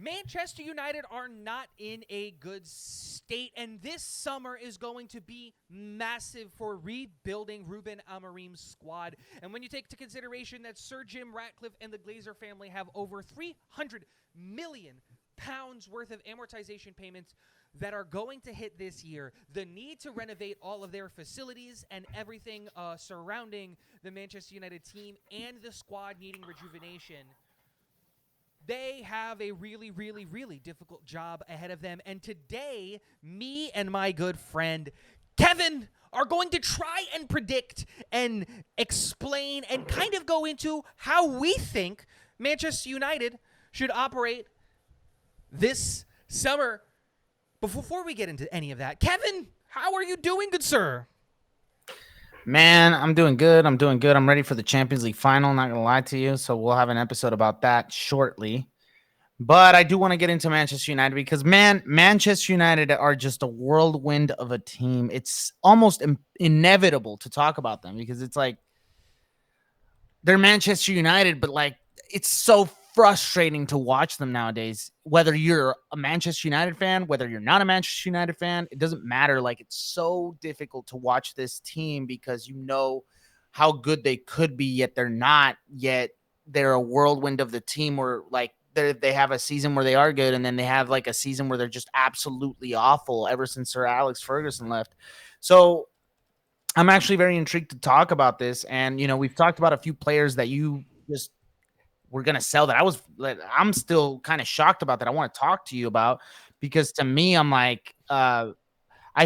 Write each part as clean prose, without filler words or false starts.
Manchester United are not in a good state, and this summer is going to be massive for rebuilding Ruben Amorim's squad. And when you take into consideration that Sir Jim Ratcliffe and the Glazer family have over 300 million pounds worth of amortization payments that are going to hit this year, the need to renovate all of their facilities and everything surrounding the Manchester United team and the squad needing rejuvenation, they have a really, really, really difficult job ahead of them. And today, me and my good friend Kevin are going to try and predict and explain and kind of go into how we think Manchester United should operate this summer. But before we get into any of that, Kevin, how are you doing, good sir? Man, I'm doing good. I'm ready for the Champions League final. Not gonna lie to you. So we'll have an episode about that shortly. But I do want to get into Manchester United because man, Manchester United are just a whirlwind of a team. It's almost inevitable to talk about them because it's like they're Manchester United, but like it's so frustrating to watch them nowadays. Whether you're a Manchester United fan, whether you're not a Manchester United fan, it doesn't matter. Like it's so difficult to watch this team because you know how good they could be, yet they're not. Yet they're a whirlwind of the team where like they have a season where they are good, and then they have like a season where they're just absolutely awful ever since Sir Alex Ferguson left. So I'm actually very intrigued to talk about this. And, we've talked about a few players that you just were going to sell that I'm still kind of shocked about that. I want to talk to you about because to me, I'm like, I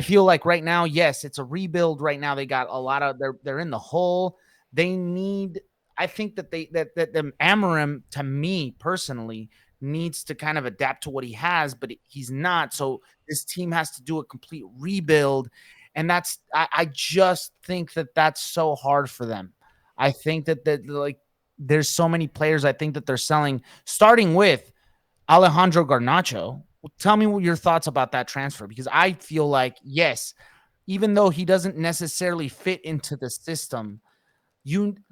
feel like right now, yes, it's a rebuild right now. They got a lot of, they're in the hole. They need, I think that the Amorim, to me personally, needs to kind of adapt to what he has, but he's not. So this team has to do a complete rebuild. And I just think that that's so hard for them. I think that like there's so many players I think that they're selling, starting with Alejandro Garnacho. Tell me what your thoughts about that transfer, because I feel like, yes, even though he doesn't necessarily fit into the system,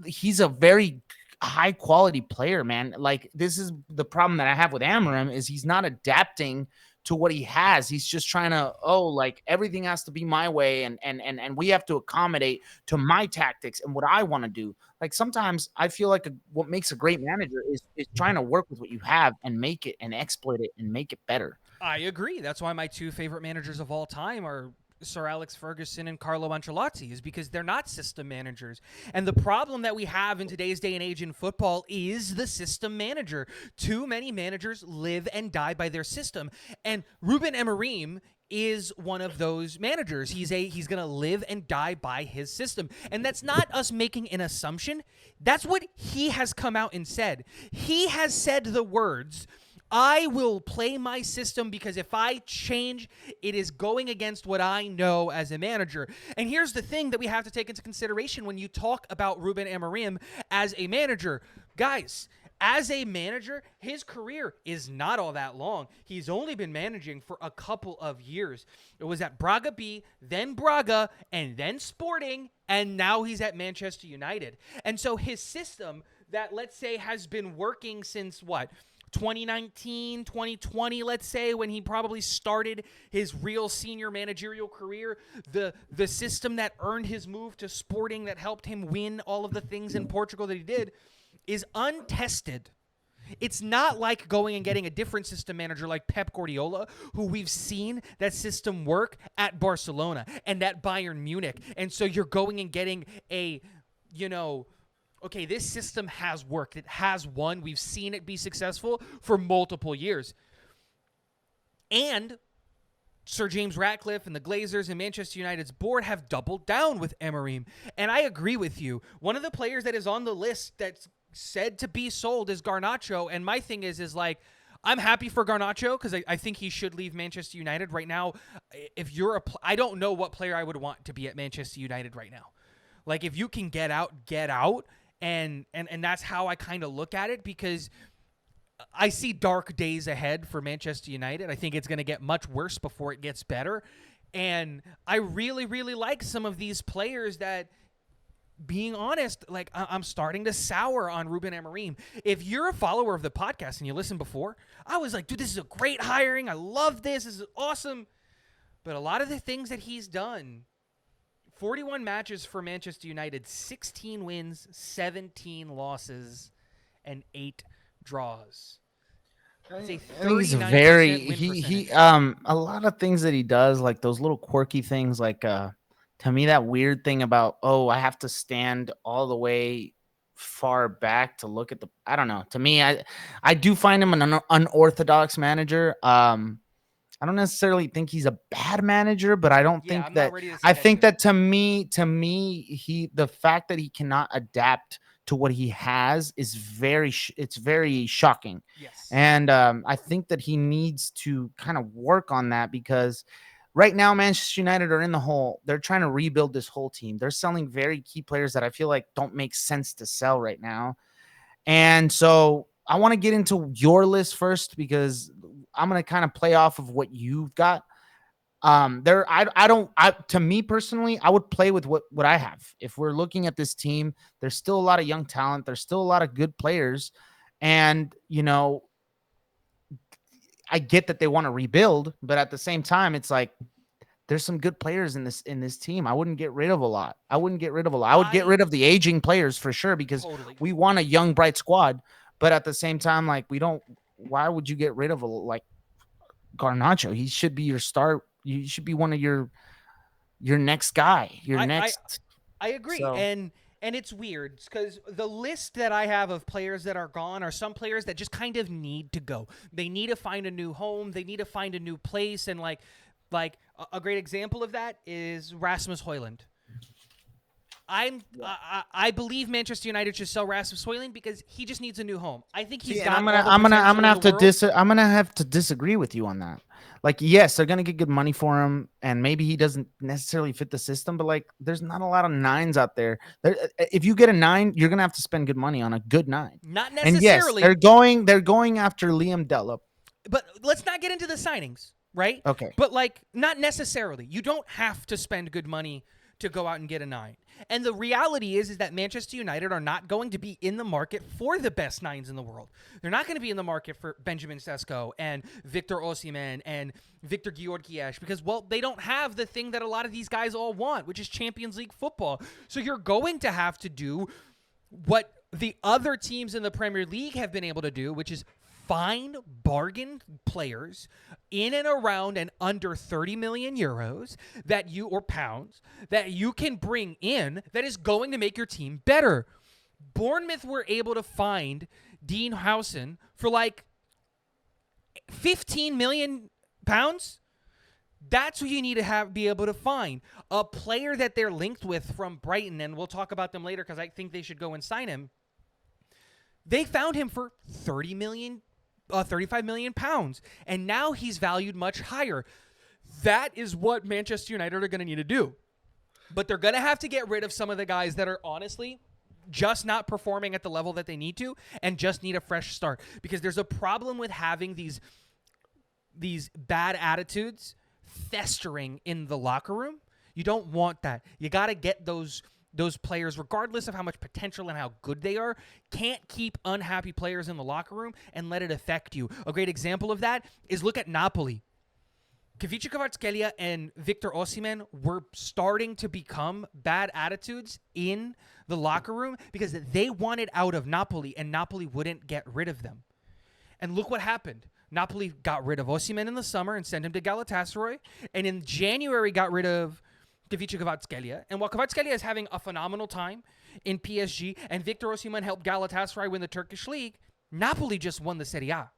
he's a very high quality player, man. Like this is the problem that I have with Amarim is he's not adapting to what he has. He's just trying to, like everything has to be my way, and we have to accommodate to my tactics and what I want to do. Like sometimes I feel like what makes a great manager is trying to work with what you have and make it and exploit it and make it better. I agree. That's why my two favorite managers of all time are Sir Alex Ferguson and Carlo Ancelotti, is because they're not system managers. And the problem that we have in today's day and age in football is the system manager. Too many managers live and die by their system. And Ruben Amorim is one of those managers. He's going to live and die by his system. And that's not us making an assumption. That's what he has come out and said. He has said the words, I will play my system because if I change, it is going against what I know as a manager. And here's the thing that we have to take into consideration when you talk about Ruben Amorim as a manager. Guys, as a manager, his career is not all that long. He's only been managing for a couple of years. It was at Braga B, then Braga, and then Sporting, and now he's at Manchester United. And so his system that, let's say, has been working since what? 2019, 2020, let's say, when he probably started his real senior managerial career, the system that earned his move to Sporting, that helped him win all of the things in Portugal that he did, is untested. It's not like going and getting a different system manager like Pep Guardiola, who we've seen that system work at Barcelona and at Bayern Munich. And so you're going and getting a, okay, this system has worked. It has won. We've seen it be successful for multiple years. And Sir James Ratcliffe and the Glazers and Manchester United's board have doubled down with Amorim. And I agree with you. One of the players that is on the list that's said to be sold is Garnacho. And my thing is like, I'm happy for Garnacho because I think he should leave Manchester United right now. If you're I don't know what player I would want to be at Manchester United right now. Like, if you can get out, get out. And that's how I kind of look at it, because I see dark days ahead for Manchester United. I think it's going to get much worse before it gets better. And I really, really like some of these players that being honest, like I'm starting to sour on Ruben Amorim. If you're a follower of the podcast and you listened before, I was like, dude, this is a great hiring. I love this. This is awesome. But a lot of the things that he's done, 41 matches for Manchester United, 16 wins, 17 losses, and 8 draws. It's a I think he's 39% very win he percentage. a lot of things that he does, like those little quirky things, like to me that weird thing about, oh, I have to stand all the way far back to look at the, I don't know. To me, I do find him an unorthodox manager. I don't necessarily think he's a bad manager, but I don't Yeah, think I'm not that ready to say I that think either. that to me, the fact that he cannot adapt to what he has is it's very shocking. Yes. And I think that he needs to kind of work on that, because right now Manchester United are in the hole. They're trying to rebuild this whole team. They're selling very key players that I feel like don't make sense to sell right now. And so I want to get into your list first, because I'm going to kind of play off of what you've got. I don't, I, to me personally, I would play with what I have. If we're looking at this team, there's still a lot of young talent. There's still a lot of good players. And, I get that they want to rebuild, but at the same time, it's like, there's some good players in this team. I wouldn't get rid of a lot. I wouldn't get rid of a lot. I would get I rid of the aging players for sure, because totally. we want a young, bright squad. But at the same time, like, we don't. Why would you get rid of like Garnacho? He should be your star. You should be one of your next guy. Your I I next. I agree. So And it's weird because the list that I have of players that are gone are some players that just kind of need to go. They need to find a new home. They need to find a new place. And a great example of that is Rasmus Højlund. I believe Manchester United should sell Rasmus Højlund because he just needs a new home. I think he's see, and got I'm all gonna the I'm gonna I'm potential gonna in have the to world. I'm gonna have to disagree with you on that. Like, yes, they're gonna get good money for him, and maybe he doesn't necessarily fit the system, but like, there's not a lot of nines out there. If you get a 9, you're gonna have to spend good money on a good 9. Not And yes, necessarily, they're going after Liam Delap. but let's not get into the signings, right? Okay. But like, not necessarily. You don't have to spend good money to go out and get a 9. And the reality is that Manchester United are not going to be in the market for the best 9s in the world. They're not going to be in the market for Benjamin Sesko and Victor Osimhen and Victor Györgyies because, well, they don't have the thing that a lot of these guys all want, which is Champions League football. So you're going to have to do what the other teams in the Premier League have been able to do, which is find bargain players in and around and under 30 million euros or pounds that you can bring in that is going to make your team better. Bournemouth were able to find Dean Howson for like 15 million pounds. That's who you need to be able to find. A player that they're linked with from Brighton, and we'll talk about them later because I think they should go and sign him. They found him for 35 million pounds, and now he's valued much higher. That is what Manchester United are going to need to do. But they're going to have to get rid of some of the guys that are honestly just not performing at the level that they need to and just need a fresh start. Because there's a problem with having these bad attitudes festering in the locker room. You don't want that. You got to get those players, regardless of how much potential and how good they are, can't keep unhappy players in the locker room and let it affect you. A great example of that is look at Napoli. Khvicha Kvaratskhelia and Victor Osimhen were starting to become bad attitudes in the locker room because they wanted out of Napoli and Napoli wouldn't get rid of them. And look what happened. Napoli got rid of Osimhen in the summer and sent him to Galatasaray. And in January got rid of Khvicha Kvaratskhelia. And while Kvaratskhelia is having a phenomenal time in PSG and Victor Osimhen helped Galatasaray win the Turkish league, Napoli just won the Serie A.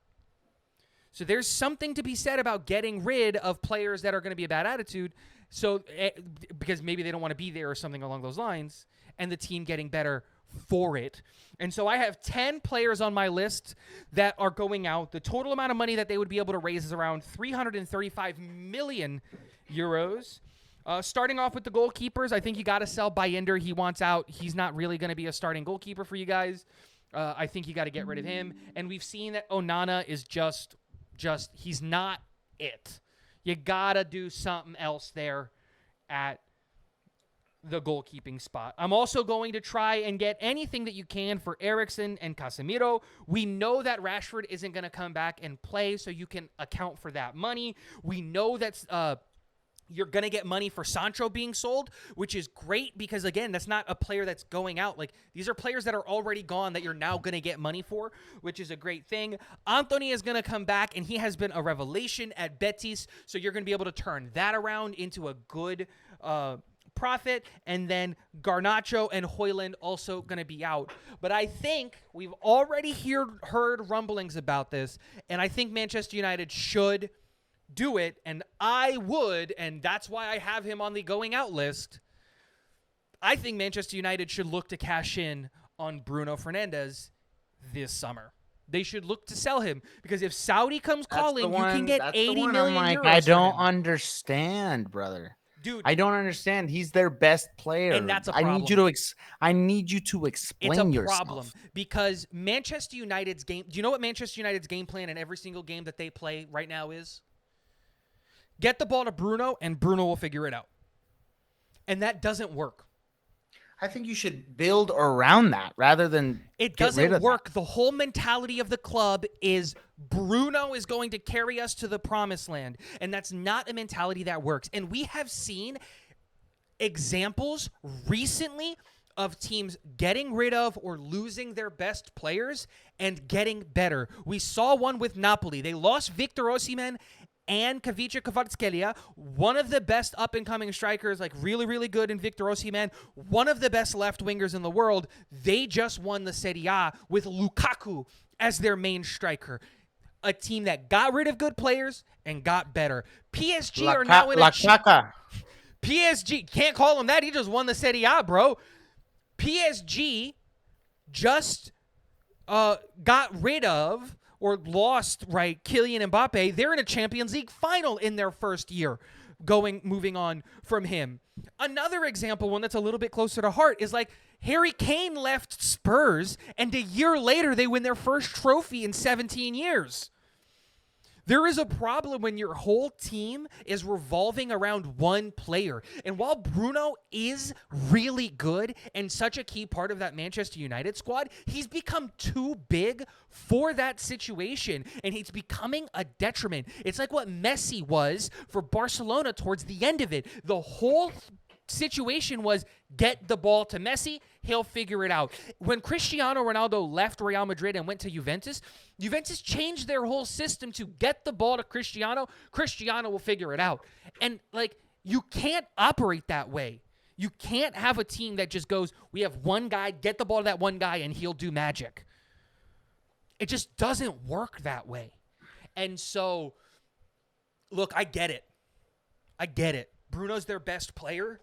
So there's something to be said about getting rid of players that are going to be a bad attitude, because maybe they don't want to be there or something along those lines, and the team getting better for it. And so I have 10 players on my list that are going out. The total amount of money that they would be able to raise is around 335 million euros. Starting off with the goalkeepers, I think you got to sell Bayender. He wants out. He's not really going to be a starting goalkeeper for you guys. I think you got to get rid of him. And we've seen that Onana is just he's not it. You got to do something else there at the goalkeeping spot. I'm also going to try and get anything that you can for Eriksen and Casemiro. We know that Rashford isn't going to come back and play, so you can account for that money. We know that's you're going to get money for Sancho being sold, which is great because, again, that's not a player that's going out. Like, these are players that are already gone that you're now going to get money for, which is a great thing. Anthony is going to come back, and he has been a revelation at Betis, so you're going to be able to turn that around into a good profit. And then Garnacho and Højlund also going to be out. But I think we've already heard rumblings about this, and I think Manchester United should do it, and I would, and that's why I have him on the going out list. I think Manchester United should look to cash in on Bruno Fernandes this summer. They should look to sell him because if Saudi comes calling, you can get 80 million euros. I don't for him. understand, brother. Dude, I don't understand. He's their best player. And that's a problem. I need you to explain it's a yourself. problem because Manchester United's game. Do you know what Manchester United's game plan in every single game that they play right now is? Get the ball to Bruno, and Bruno will figure it out. And that doesn't work. I think you should build around that rather than it get rid doesn't of work. that. The whole mentality of the club is Bruno is going to carry us to the promised land, and that's not a mentality that works. And we have seen examples recently of teams getting rid of or losing their best players and getting better. We saw one with Napoli. They lost Victor Osimhen and Kavica Kvaratskhelia, one of the best up-and-coming strikers, like really, really good in Victor Osimhen, one of the best left wingers in the world. They just won the Serie A with Lukaku as their main striker. A team that got rid of good players and got better. PSG are now in a... PSG, can't call him that. He just won the Serie A, bro. PSG just got rid of or lost, right, Kylian Mbappe. They're in a Champions League final in their first year, moving on from him. Another example, one that's a little bit closer to heart, is like Harry Kane left Spurs, and a year later they win their first trophy in 17 years. There is a problem when your whole team is revolving around one player. And while Bruno is really good and such a key part of that Manchester United squad, he's become too big for that situation, and he's becoming a detriment. It's like what Messi was for Barcelona towards the end of it. The whole situation was get the ball to Messi, he'll figure it out. When Cristiano Ronaldo left Real Madrid and went to Juventus changed their whole system to get the ball to Cristiano will figure it out. And like, you can't operate that way. You can't have a team that just goes, we have one guy, get the ball to that one guy and he'll do magic. It just doesn't work that way. And so, look, I get it. Bruno's their best player.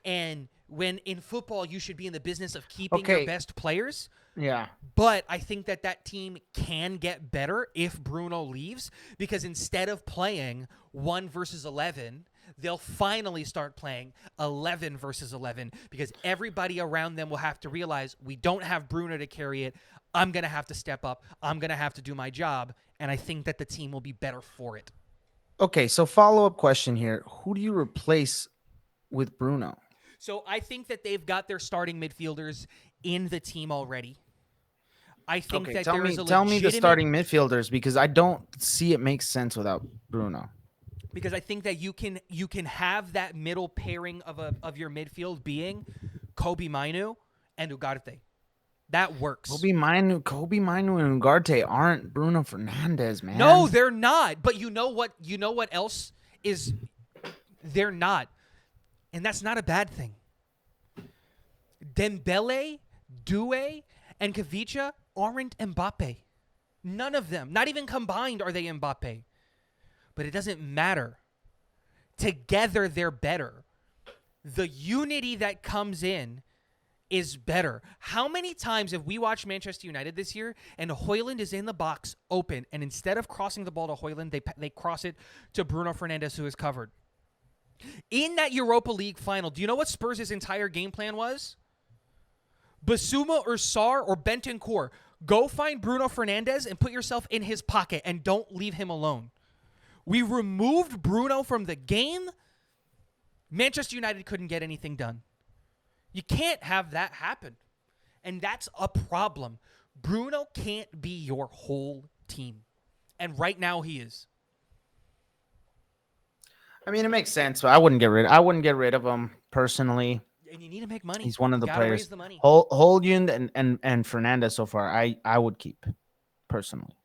And when in football, you should be in the business of keeping your best players. Yeah. But I think that team can get better if Bruno leaves, because instead of playing 1 versus 11, they'll finally start playing 11 versus 11 because everybody around them will have to realize we don't have Bruno to carry it. I'm going to have to step up. I'm going to have to do my job. And I think that the team will be better for it. Okay, so follow-up question here. Who do you replace with Bruno? So I think that they've got their starting midfielders in the team already. I think that there is a tell me the starting midfielders, because I don't see it makes sense without Bruno. Because I think that you can have that middle pairing of your midfield being Kobe Mainu and Ugarte. That works. Kobe Mainu and Ugarte aren't Bruno Fernandes, man. No, they're not. But you know what else is they're not. And that's not a bad thing. Dembele, Doué, and Kavica aren't Mbappe. None of them. Not even combined are they Mbappe. But it doesn't matter. Together, they're better. The unity that comes in is better. How many times have we watched Manchester United this year and Højlund is in the box open, and instead of crossing the ball to Højlund, they cross it to Bruno Fernandes, who is covered? In that Europa League final, do you know what Spurs' entire game plan was? Basuma or Sarr or Bentancur, go find Bruno Fernandes and put yourself in his pocket and don't leave him alone. We removed Bruno from the game. Manchester United couldn't get anything done. You can't have that happen. And that's a problem. Bruno can't be your whole team. And right now he is. I mean, it makes sense, but I wouldn't get rid of him personally. And you need to make money. He's one of the You gotta raise players. the money. Holyund and Fernandez so far, I would keep personally.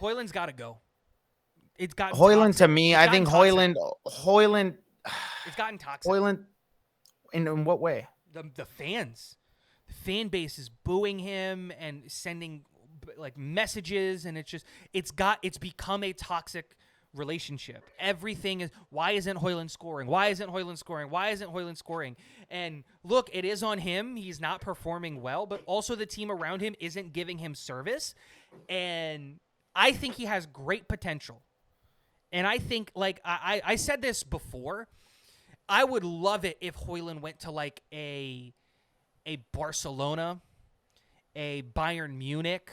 Hoyland's got to go. It's gotten Hoyland toxic. to me, It's I gotten think toxic. Hoyland, It's gotten toxic. Hoyland. In what way? The fans, the fan base is booing him and sending like messages, and it's become a toxic relationship. Everything is, why isn't Hoyland scoring? Why isn't Hoyland scoring? Why isn't Hoyland scoring? And look, it is on him. He's not performing well, but also the team around him isn't giving him service. And I think he has great potential. And I think, like, I said this before, I would love it if Hoyland went to like a Barcelona, a Bayern Munich,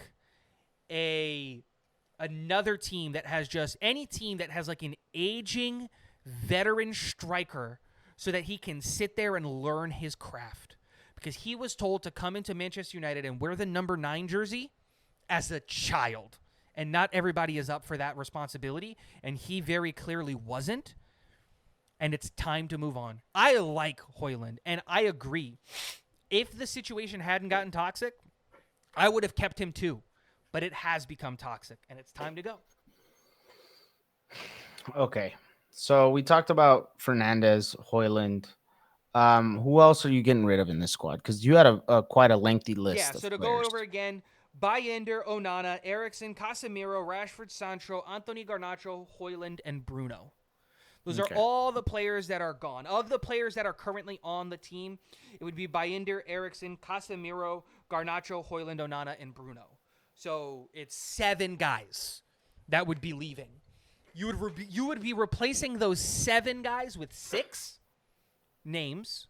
another team that has just any team that has like an aging veteran striker so that he can sit there and learn his craft. Because he was told to come into Manchester United and wear the number 9 jersey as a child. And not everybody is up for that responsibility. And he very clearly wasn't. And it's time to move on. I like Hoyland, and I agree. If the situation hadn't gotten toxic, I would have kept him too. But it has become toxic, and it's time to go. Okay, so we talked about Fernandez, Hoyland. Who else are you getting rid of in this squad? Because you had a quite a lengthy list. Yeah, of so to players. go over again, Bayender, Onana, Eriksson, Casemiro, Rashford, Sancho, Anthony Garnacho, Hoyland, and Bruno. Those are all the players that are gone. Of the players that are currently on the team, it would be Bayender, Eriksson, Casemiro, Garnacho, Hoyland, Onana, and Bruno. So it's 7 guys that would be leaving. You would be replacing those 7 guys with 6 names.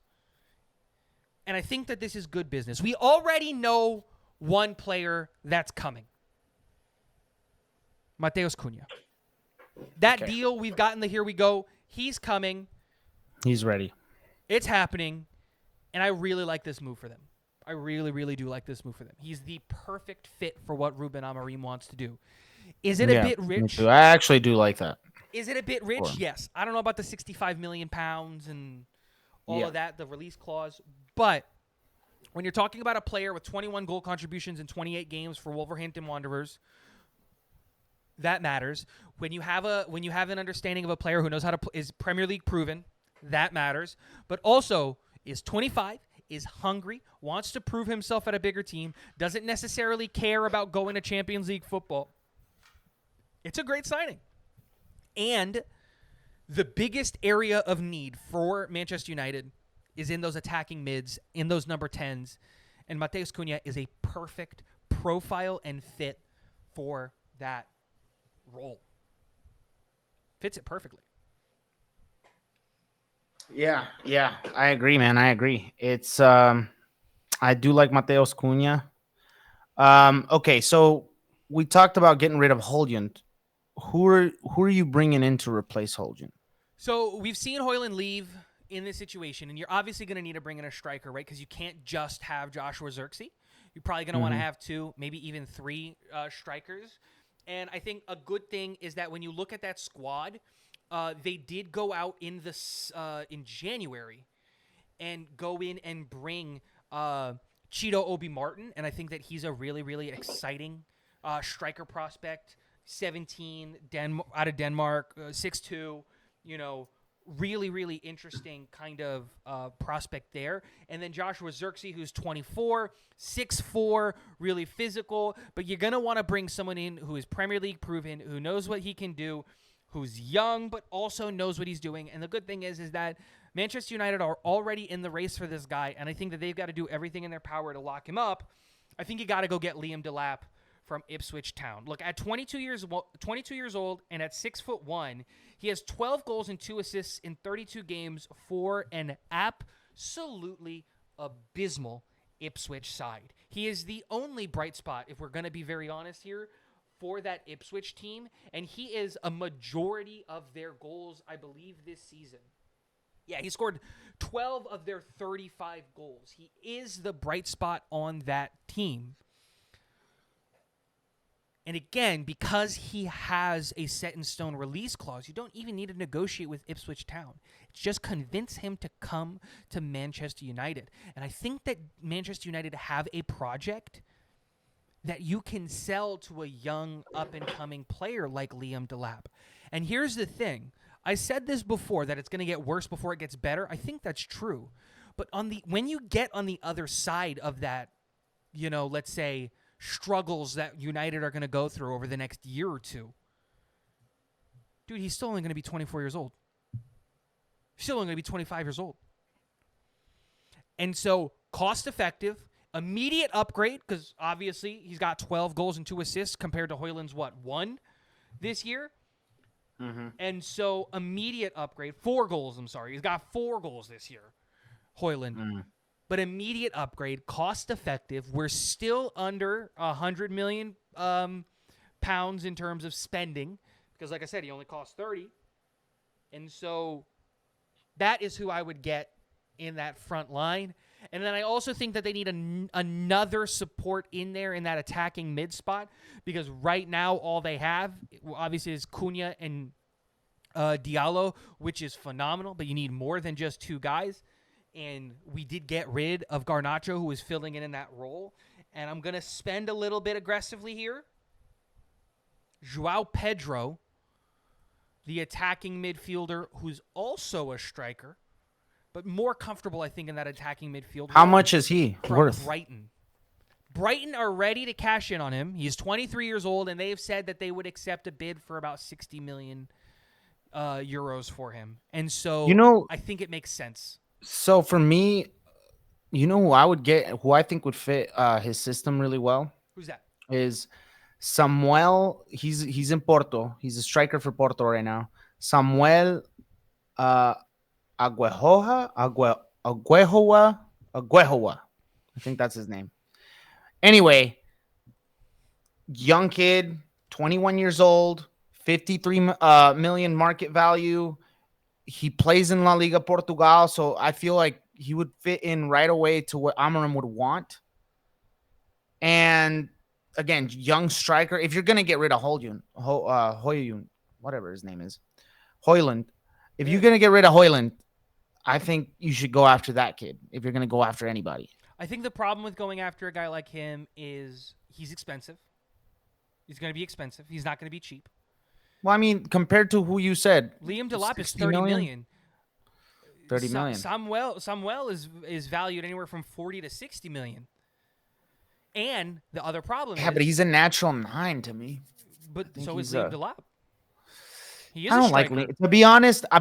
And I think that this is good business. We already know one player that's coming. Mateus Cunha. That deal, we've gotten the here we go. He's coming. He's ready. It's happening. And I really like this move for them. I really, really do like this move for them. He's the perfect fit for what Ruben Amorim wants to do. Is it a bit rich? I actually do like that. Is it a bit rich? Yes. I don't know about the 65 million pounds and all of that, the release clause. But when you're talking about a player with 21 goal contributions in 28 games for Wolverhampton Wanderers, that matters. When you have an understanding of a player who knows how to is Premier League proven, that matters. But also is 25, is hungry, wants to prove himself at a bigger team, doesn't necessarily care about going to Champions League football. It's a great signing. And the biggest area of need for Manchester United is in those attacking mids, in those number 10s. And Mateus Cunha is a perfect profile and fit for that role. Fits it perfectly. Yeah, I agree, man. I agree. It's I do like Mateus Cunha. Okay, so we talked about getting rid of Hoyland. Who are you bringing in to replace Hoyland? So we've seen Hoyland leave in this situation, and you're obviously going to need to bring in a striker, right? Because you can't just have Joshua Zirkzee. You're probably going to want to have 2, maybe even 3 strikers. And I think a good thing is that when you look at that squad, they did go out in January and go in and bring Cheeto Obi Martin, and I think that he's a really, really exciting striker prospect. 17, out of Denmark, 6'2", really, really interesting kind of prospect there. And then Joshua Zirkzee, who's 24, 6'4", really physical. But you're going to want to bring someone in who is Premier League proven, who knows what he can do, who's young but also knows what he's doing. And the good thing is that Manchester United are already in the race for this guy, and I think that they've got to do everything in their power to lock him up. I think you got to go get Liam Delap from Ipswich Town. Look, at 22 years old and at 6'1", he has 12 goals and 2 assists in 32 games for an absolutely abysmal Ipswich side. He is the only bright spot, if we're going to be very honest here, for that Ipswich team, and he is a majority of their goals, I believe, this season. Yeah, he scored 12 of their 35 goals. He is the bright spot on that team. And again, because he has a set-in-stone release clause, you don't even need to negotiate with Ipswich Town. It's just convince him to come to Manchester United. And I think that Manchester United have a project that you can sell to a young, up-and-coming player like Liam Delap. And here's the thing. I said this before, that it's going to get worse before it gets better. I think that's true. But when you get on the other side of that, let's say, struggles that United are going to go through over the next year or two, dude, he's still only going to be 24 years old. He's still only going to be 25 years old. And so, cost-effective, immediate upgrade, because obviously he's got 12 goals and 2 assists compared to Højlund's, 1 this year? Mm-hmm. And so, immediate upgrade. 4 goals, I'm sorry. He's got 4 goals this year, Højlund. Mm. But immediate upgrade, cost-effective. We're still under 100 million pounds in terms of spending, because like I said, he only costs 30. And so that is who I would get in that front line. And then I also think that they need another support in there in that attacking mid spot, because right now all they have, obviously, is Cunha and Diallo, which is phenomenal, but you need more than just 2 guys. And we did get rid of Garnacho, who was filling in that role. And I'm going to spend a little bit aggressively here. João Pedro, the attacking midfielder, who's also a striker, but more comfortable, I think, in that attacking midfield. How much is he worth? Brighton. Brighton are ready to cash in on him. He's 23 years old, and they have said that they would accept a bid for about 60 million euros for him. And so I think it makes sense. So for me, who I would get, who I think would fit his system really well? Who's that? Is Samuel. He's in Porto. He's a striker for Porto right now. Samuel Aguejoa. I think that's his name. Anyway, young kid, 21 years old, 53 million market value. He plays in La Liga Portugal, so I feel like he would fit in right away to what Amorim would want. And again, young striker. If you're gonna get rid of Højlund, whatever his name is, Højlund. If you're gonna get rid of Højlund, I think you should go after that kid. If you're gonna go after anybody, I think the problem with going after a guy like him is he's expensive. He's gonna be expensive. He's not gonna be cheap. Well, I mean, compared to who you said, Liam Delap is 30 million. 30 million. Samuel is valued anywhere from 40 to 60 million. And the other problem is... Yeah, but he's a natural 9 to me. But so is Liam Delap. He is I don't a like striker. To be honest, I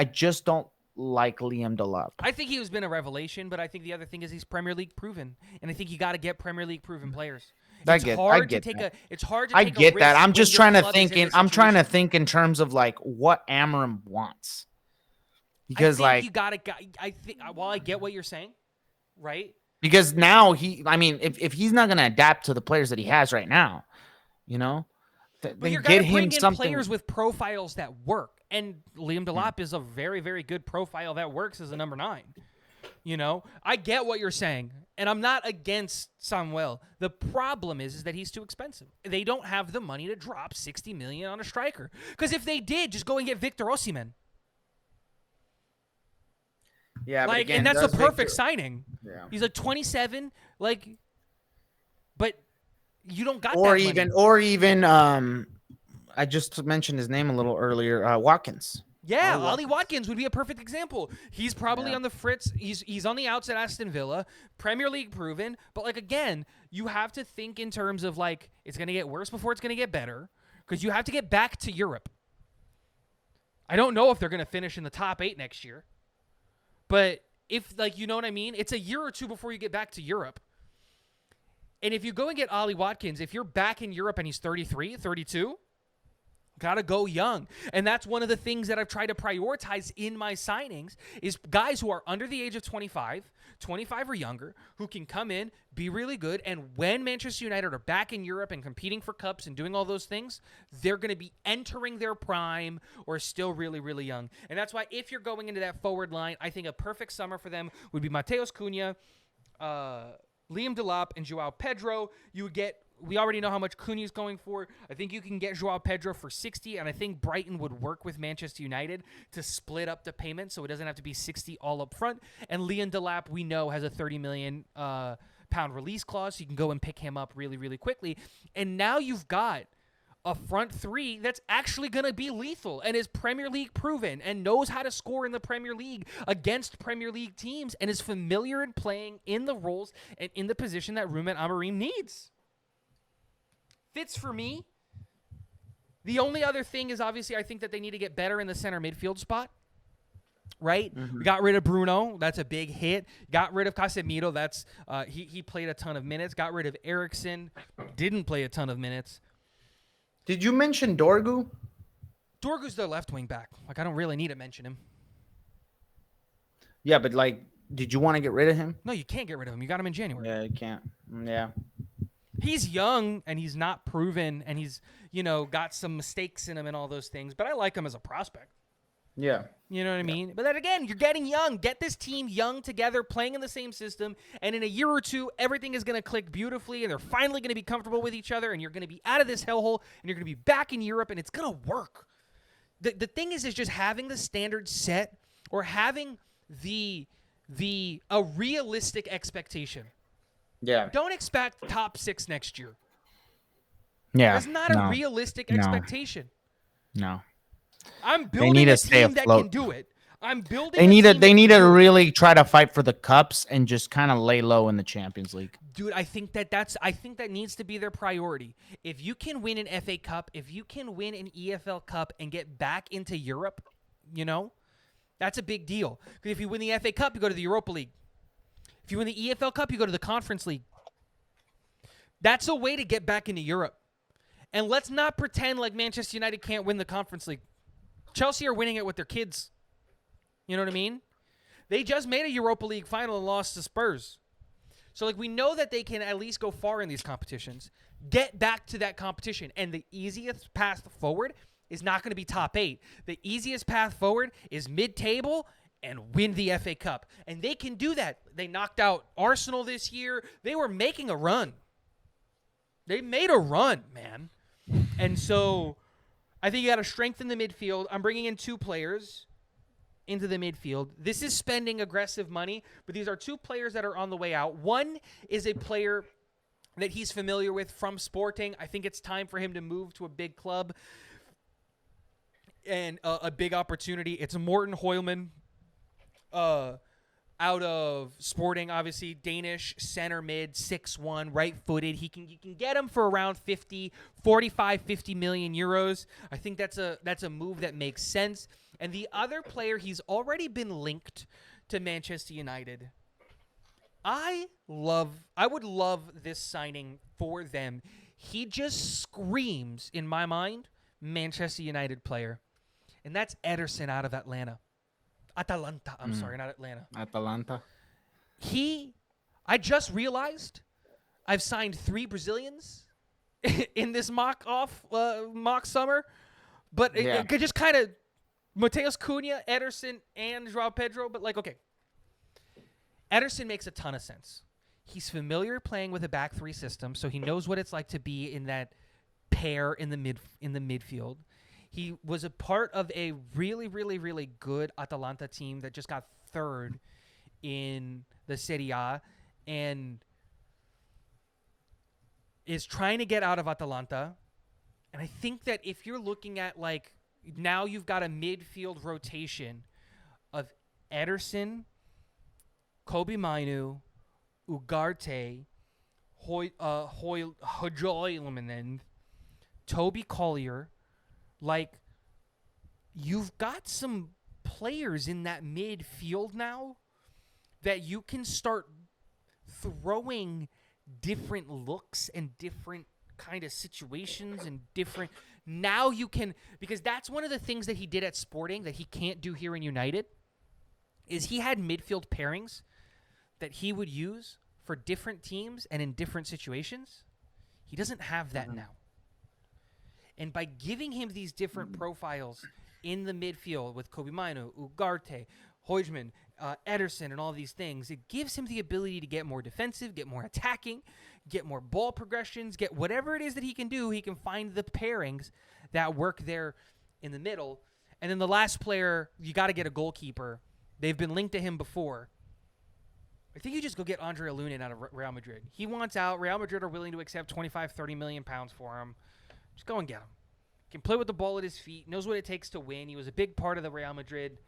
just don't like Liam Delap. I think he has been a revelation, but I think the other thing is he's Premier League proven. And I think you got to get Premier League proven players. It's hard to take a risk. I'm just trying to think I'm trying to think in terms of like what Amorim wants. Because you gotta. I get what you're saying, right? Because now if he's not gonna adapt to the players that he has right now, but you're gonna bring in players with profiles that work, and Liam Delap is a very, very good profile that works as a number 9. I get what you're saying, and I'm not against Samuel. The problem is that he's too expensive. They don't have the money to drop 60 million on a striker. Because if they did, just go and get Victor Osimhen. Yeah, but again, and that's a perfect signing. Yeah. He's like 27, but you don't got that money. Or even I just mentioned his name a little earlier, Watkins. Yeah, Ollie Watkins would be a perfect example. He's probably on the fritz. He's on the outs at Aston Villa, Premier League proven. But again, you have to think in terms of it's going to get worse before it's going to get better, because you have to get back to Europe. I don't know if they're going to finish in the top 8 next year, but if you know what I mean, it's a year or two before you get back to Europe. And if you go and get Ollie Watkins, if you're back in Europe and he's 33, 32. Gotta go young. And that's one of the things that I've tried to prioritize in my signings is guys who are under the age of 25 or younger, who can come in, be really good, and when Manchester United are back in Europe and competing for cups and doing all those things, they're going to be entering their prime or still really, really young. And that's why if you're going into that forward line, I think a perfect summer for them would be Mateus Cunha, Liam Delap, and Joao Pedro. You would get... We already know how much Cunha's going for. I think you can get Joao Pedro for 60, and I think Brighton would work with Manchester United to split up the payment so it doesn't have to be 60 all up front. And Liam Delap, we know, has a 30 million pound release clause, so you can go and pick him up really, really quickly. And now you've got a front three that's actually going to be lethal and is Premier League proven and knows how to score in the Premier League against Premier League teams and is familiar in playing in the roles and in the position that Ruben Amorim needs. Fits for me. The only other thing is obviously I think that they need to get better in the center midfield spot. Right? Mm-hmm. We got rid of Bruno. That's a big hit. Got rid of Casemiro. That's he played a ton of minutes. Got rid of Eriksen. Didn't play a ton of minutes. Did you mention Dorgu? Dorgu's their left wing back. Like, I don't really need to mention him. Yeah, but like, did you want to get rid of him? No, you can't get rid of him. You got him in January. Yeah, you can't. Yeah. He's young and he's not proven and he's, got some mistakes in him and all those things. But I like him as a prospect. Yeah. You know what I mean? But then again, you're getting young. Get this team young together, playing in the same system. And in a year or two, everything is going to click beautifully. And they're finally going to be comfortable with each other. And you're going to be out of this hellhole. And you're going to be back in Europe. And it's going to work. The thing is just having the standard set or having a realistic expectation. Yeah. Don't expect top 6 next year. Yeah. That's not a realistic expectation. No. I'm building a team that can do it. I'm building. They need to really try to fight for the cups and just kind of lay low in the Champions League. Dude, I think that needs to be their priority. If you can win an FA Cup, if you can win an EFL Cup and get back into Europe, that's a big deal. Because if you win the FA Cup, you go to the Europa League. If you win the EFL Cup, you go to the Conference League. That's a way to get back into Europe. And let's not pretend like Manchester United can't win the Conference League. Chelsea are winning it with their kids. You know what I mean? They just made a Europa League final and lost to Spurs. So, we know that they can at least go far in these competitions. Get back to that competition. And the easiest path forward is not going to be top 8. The easiest path forward is mid-table and win the FA Cup. And they can do that. They knocked out Arsenal this year. They were making a run. They made a run, man. And so I think you got to strengthen the midfield. I'm bringing in 2 players into the midfield. This is spending aggressive money, but these are 2 players that are on the way out. One is a player that he's familiar with from Sporting. I think it's time for him to move to a big club and a big opportunity. It's Morten Højlund, out of Sporting, obviously. Danish center mid, 6'1", right-footed. You can get him for around 50 million euros. I think that's a move that makes sense. And the other player, he's already been linked to Manchester United. I would love this signing for them. He just screams, in my mind, Manchester United player. And that's Ederson out of Atalanta. I'm sorry, not Atlanta. Atalanta. I just realized I've signed 3 Brazilians in this mock summer. But it could just kind of Mateus Cunha, Ederson, and Joao Pedro. But okay. Ederson makes a ton of sense. He's familiar playing with a back 3 system, so he knows what it's like to be in that pair in the midfield. He was a part of a really, really, really good Atalanta team that just got 3rd in the Serie A and is trying to get out of Atalanta. And I think that if you're looking at now you've got a midfield rotation of Ederson, Kobe Mainu, Ugarte, Højlund, Toby Collier. You've got some players in that midfield now that you can start throwing different looks and different kind of situations and different Now you can, because that's one of the things that he did at Sporting that he can't do here in United, is he had midfield pairings that he would use for different teams and in different situations. He doesn't have that now. And by giving him these different profiles in the midfield with Kobe Mainu, Ugarte, Hoijman, Ederson, and all these things, it gives him the ability to get more defensive, get more attacking, get more ball progressions, get whatever it is that he can do. He can find the pairings that work there in the middle. And then the last player, you got to get a goalkeeper. They've been linked to him before. I think you just go get Andre Alunin out of Real Madrid. He wants out. Real Madrid are willing to accept 25, 30 million pounds for him. Just go and get him. Can play with the ball at his feet. Knows what it takes to win. He was a big part of the Real Madrid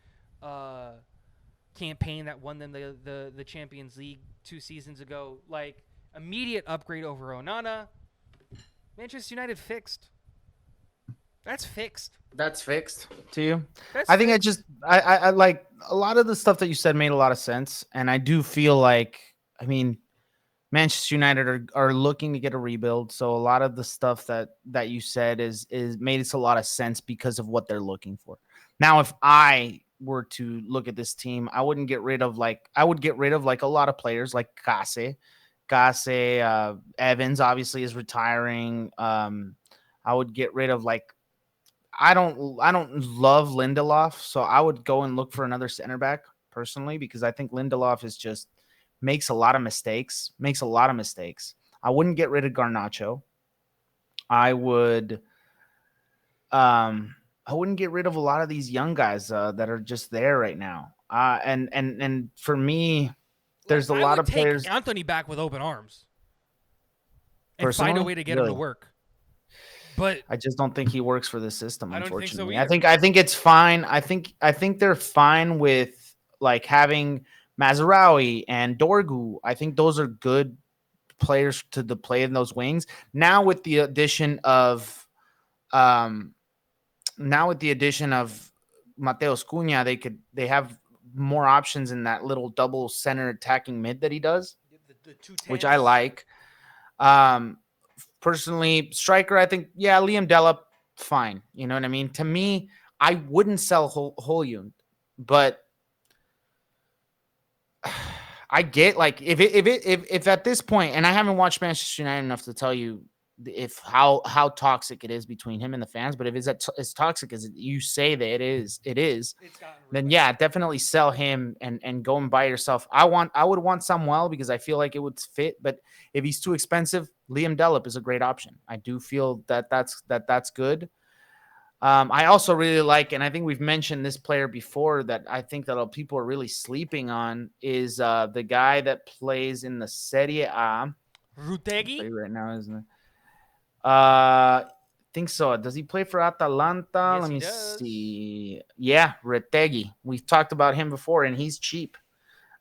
campaign that won them the Champions League 2 seasons ago. Like, immediate upgrade over Onana. Manchester United fixed. That's fixed. That's fixed to you. That's I think fixed. I like a lot of the stuff that you said made a lot of sense, and I do feel like, I mean, Manchester United are looking to get a rebuild, so a lot of the stuff that you said is made us a lot of sense because of what they're looking for. Now, if I were to look at this team, I would get rid of like a lot of players like Kase, Evans obviously is retiring. I would get rid of like, I don't love Lindelof, so I would go and look for another center back personally, because I think Lindelof is just makes a lot of mistakes. I wouldn't get rid of Garnacho. I wouldn't get rid of a lot of these young guys that are just there right now. And for me, there's a lot of players. Anthony back with open arms and Personally, find a way to get him to work. But I just don't think he works for the system. I don't think so Unfortunately, either. I think it's fine. I think they're fine with like having Mazraoui and Dorgu. I think those are good players to play in those wings. Now with the addition of Mateus Cunha, they have more options in that little double center attacking mid that he does, The two which I like. Personally, striker, I think, yeah, Liam Delap, fine. You know what I mean? To me, I wouldn't sell Højlund, but I get like if at this point, and I haven't watched Manchester United enough to tell you if how toxic it is between him and the fans, but if it's as toxic as you say that it is, then yeah, definitely sell him and go and buy yourself. I would want Samuel because I feel like it would fit, but if he's too expensive, Liam Delap is a great option. I do feel that's good. I also really like, and I think we've mentioned this player before that I think that people are really sleeping on is the guy that plays in the Serie A. Rutegui Right now, isn't it? Think so. Does he play for Atalanta? Yes, Let he me does. see. Yeah, Retegui. We've talked about him before, and he's cheap.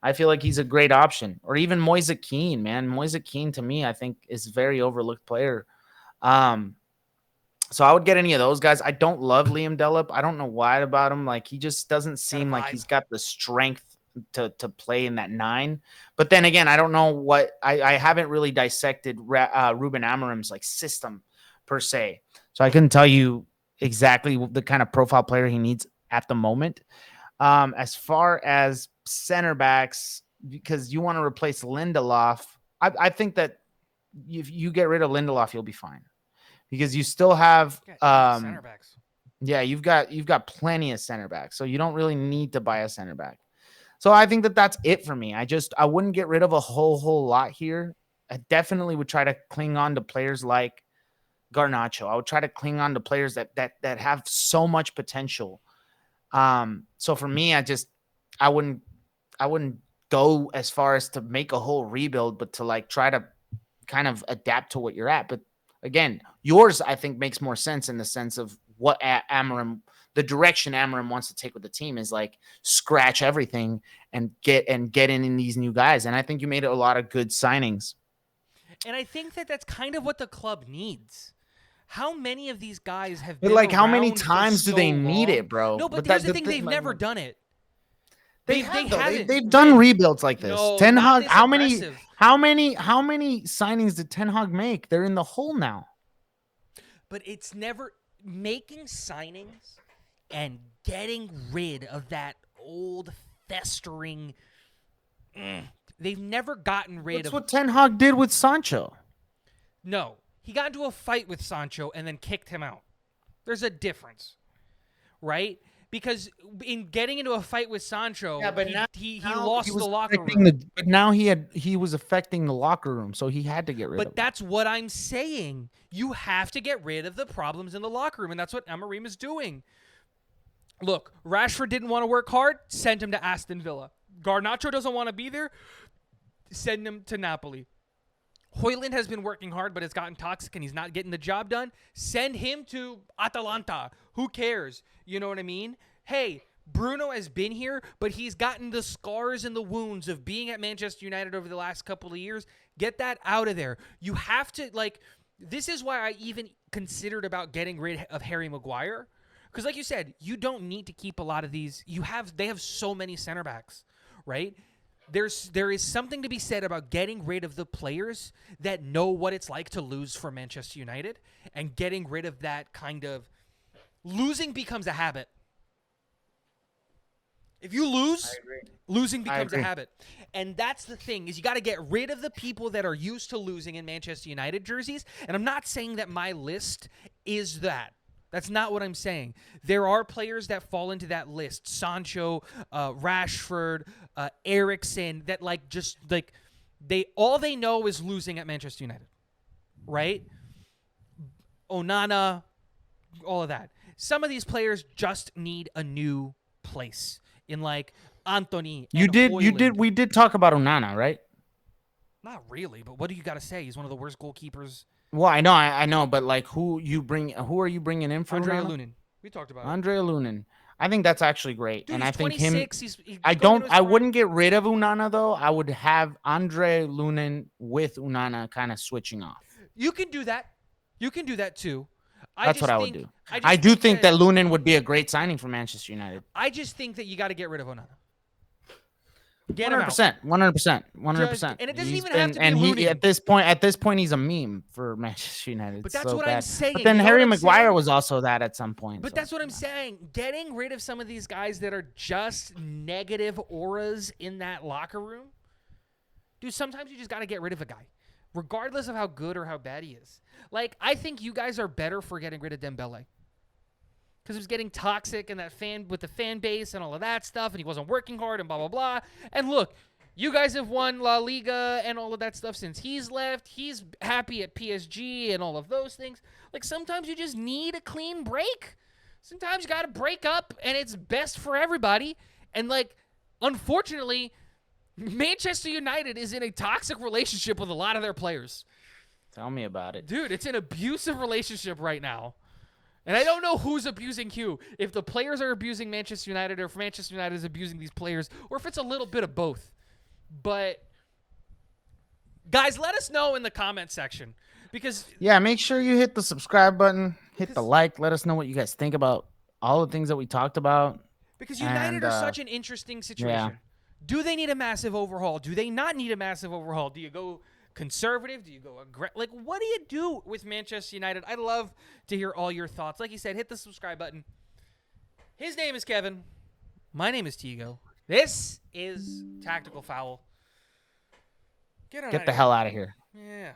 I feel like he's a great option. Or even Moise Kean, man. Moise Kean, to me, I think is a very overlooked player. So I would get any of those guys. I don't love Liam Delap. I don't know why about him. Like, he just doesn't seem like he's got the strength to play in that 9. But then again, I don't know what I haven't really dissected Ruben Amorim's like system per se. So I couldn't tell you exactly the kind of profile player he needs at the moment. As far as center backs, because you want to replace Lindelof, I think that if you get rid of Lindelof, you'll be fine. Because you still have center backs. Yeah, you've got plenty of center backs, so you don't really need to buy a center back. So I think that's it for me. I wouldn't get rid of a whole lot here. I definitely would try to cling on to players like Garnacho. I would try to cling on to players that have so much potential. So for me, I wouldn't go as far as to make a whole rebuild, but to like try to kind of adapt to what you're at. But again, yours, I think, makes more sense in the sense of what Amorim, the direction Amorim wants to take with the team is like scratch everything and get in these new guys. And I think you made a lot of good signings. And I think that's kind of what the club needs. How many of these guys have But been like, how many around for times do so they need long? it, bro? No, but here's the thing: they've never done it. They've haven't. done rebuilds like this. No, Ten not Hag, this how aggressive. many signings did Ten Hag make? They're in the hole now. But it's never. making signings and getting rid of that old festering. They've never gotten rid That's of. what Ten Hag did with Sancho. No, he got into a fight with Sancho and then kicked him out. There's a difference, right? Because in getting into a fight with Sancho, he lost the locker room. But now he was affecting the locker room, so he had to get rid of But him. that's what I'm saying. You have to get rid of the problems in the locker room, and that's what Amorim is doing. Look, Rashford didn't want to work hard, send him to Aston Villa. Garnacho doesn't want to be there, send him to Napoli. Højlund has been working hard, but has gotten toxic and he's not getting the job done. Send him to Atalanta. Who cares? You know what I mean? Hey, Bruno has been here, but he's gotten the scars and the wounds of being at Manchester United over the last couple of years. Get that out of there. You have to, this is why I even considered about getting rid of Harry Maguire. Because like you said, you don't need to keep a lot of these. They have so many center backs, right? There is something to be said about getting rid of the players that know what it's like to lose for Manchester United and getting rid of that kind of losing becomes a habit. If you lose, losing becomes a habit. And that's the thing is you got to get rid of the people that are used to losing in Manchester United jerseys. And I'm not saying that my list is that. That's not what I'm saying. There are players that fall into that list. Sancho, Rashford, Eriksen, that all they know is losing at Manchester United. Right? Onana, all of that. Some of these players just need a new place. In Anthony. We did talk about Onana, right? Not really, but what do you got to say? He's one of the worst goalkeepers. Well, I know, but who are you bringing in for Andrea Onana? Lunin. We talked about Andrea Lunin. I think that's actually great, Dude, and he's I think 26. him. I wouldn't get rid of Onana though. I would have Andre Lunin with Onana kind of switching off. You can do that. You can do that too. That's what I would do. I do think that Lunin would be a great signing for Manchester United. I just think that you got to get rid of Onana. Get 100%, 100%. And it doesn't even have to be and Lunin. At this point, he's a meme for Manchester United. But that's what I'm saying. But then You know Harry what I'm Maguire saying? was also that at some point. But that's what I'm saying. Getting rid of some of these guys that are just negative auras in that locker room. Dude, sometimes you just got to get rid of a guy, regardless of how good or how bad he is. I think you guys are better for getting rid of Dembele. Because he was getting toxic and with the fan base and all of that stuff, and he wasn't working hard and blah, blah, blah. And look, you guys have won La Liga and all of that stuff since he's left. He's happy at PSG and all of those things. Sometimes you just need a clean break. Sometimes you got to break up, and it's best for everybody. And, unfortunately, Manchester United is in a toxic relationship with a lot of their players. Tell me about it. Dude, it's an abusive relationship right now. And I don't know who's abusing who. If the players are abusing Manchester United or if Manchester United is abusing these players or if it's a little bit of both. But, guys, let us know in the comment section. Because yeah, make sure you hit the subscribe button, hit the like. Let us know what you guys think about all the things that we talked about. Because United are such an interesting situation. Yeah. Do they need a massive overhaul? Do they not need a massive overhaul? Do you go conservative? Do you go aggressive? What do you do with Manchester United? I'd love to hear all your thoughts. Like you said, hit the subscribe button. His name is Kevin. My name is Tigo. This is Tactical Foul. Get the hell out of here. Yeah.